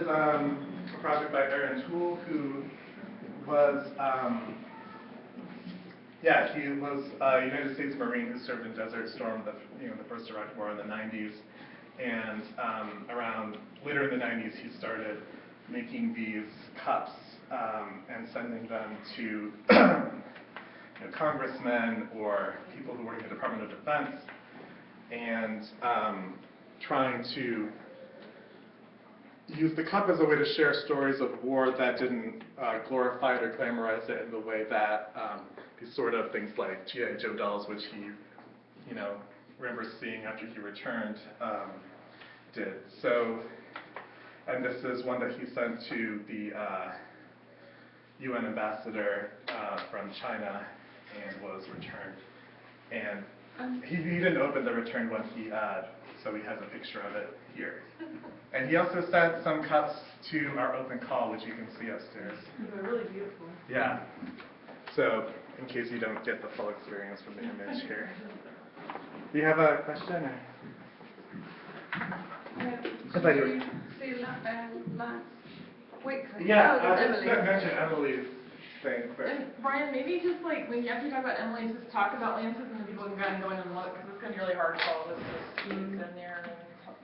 is a project by Aaron Toole, who was, he was a United States Marine who served in Desert Storm, the first Iraq War in the 90s. And around later in the 90s, he started making these cups and sending them to congressmen or people who work in the Department of Defense, and trying to use the cup as a way to share stories of war that didn't glorify it or glamorize it in the way that these sort of things like G.I. Joe dolls, which he, remembers seeing after he returned, did. So, and this is one that he sent to the UN ambassador from China and was returned. And he didn't open the returned one, so he has a picture of it here. And he also sent some cups to our open call, which you can see upstairs. They're really beautiful. Yeah. So, in case you don't get the full experience from the image here. Do you have a question? Or? Should you see Lance Whitley? Yeah, oh, I just Emily. mentioned Emily's thing. But And Brian, maybe just like when after you talk about Emily, just talk about Lance's, and then people can kind of go in and look, because it's going to be really hard to follow this in there and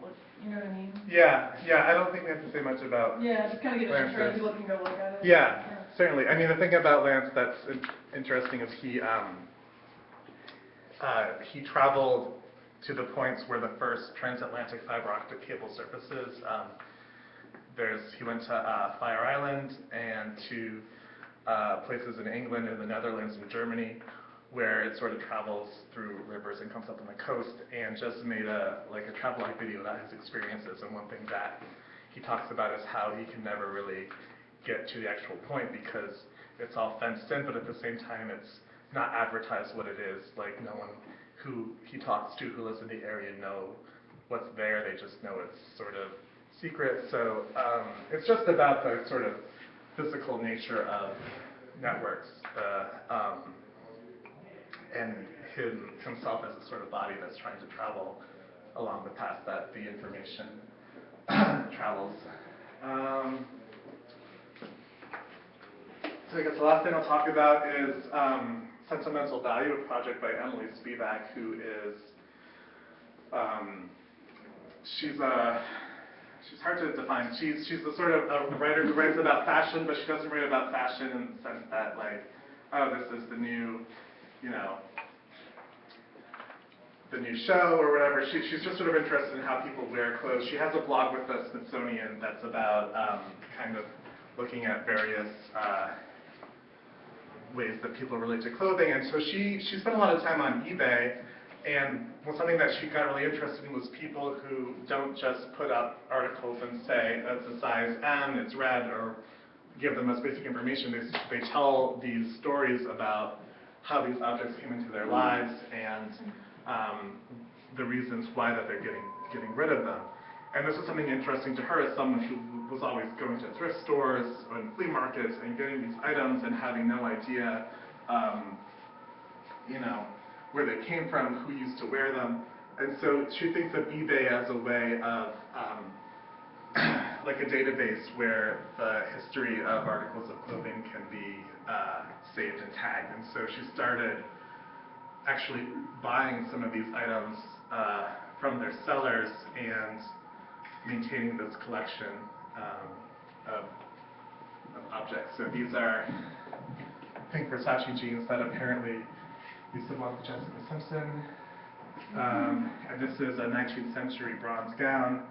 look, you know what I mean? Yeah, I don't think we have to say much about. Yeah, just kind of get a picture and Lance's. people can go look at it. Yeah, certainly. I mean, the thing about Lance that's interesting is he traveled to the points where the first transatlantic fiber optic cable surfaces. He went to Fire Island and to places in England and the Netherlands and Germany, where it sort of travels through rivers and comes up on the coast, and just made a travel-like video about his experiences. And one thing that he talks about is how he can never really get to the actual point because it's all fenced in, but at the same time it's not advertised what it is. Like, no one who he talks to who lives in the area know what's there, they just know it's sort of secret. So it's just about the sort of physical nature of networks, and himself as a sort of body that's trying to travel along the path that the information travels. So I guess the last thing I'll talk about is Sentimental Value, a project by Emily Spivak, who is, she's hard to define. She's the sort of a writer who writes about fashion, but she doesn't write about fashion in the sense that, like, oh, this is the new, the new show or whatever. She's just sort of interested in how people wear clothes. She has a blog with the Smithsonian that's about kind of looking at various ways that people relate to clothing. And so she spent a lot of time on eBay, and something that she got really interested in was people who don't just put up articles and say, it's a size M, it's red, or give them as basic information. They tell these stories about how these objects came into their lives and the reasons why that they're getting rid of them. And this is something interesting to her as someone who was always going to thrift stores and flea markets and getting these items and having no idea, where they came from, who used to wear them. And so she thinks of eBay as a way of, like a database where the history of articles of clothing can be saved and tagged. And so she started actually buying some of these items from their sellers and maintaining this collection of objects. So these are pink Versace jeans that apparently used to belong to Jessica Simpson. And this is a 19th century bronze gown.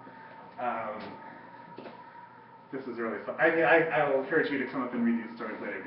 This is really fun. I will encourage you to come up and read these stories later.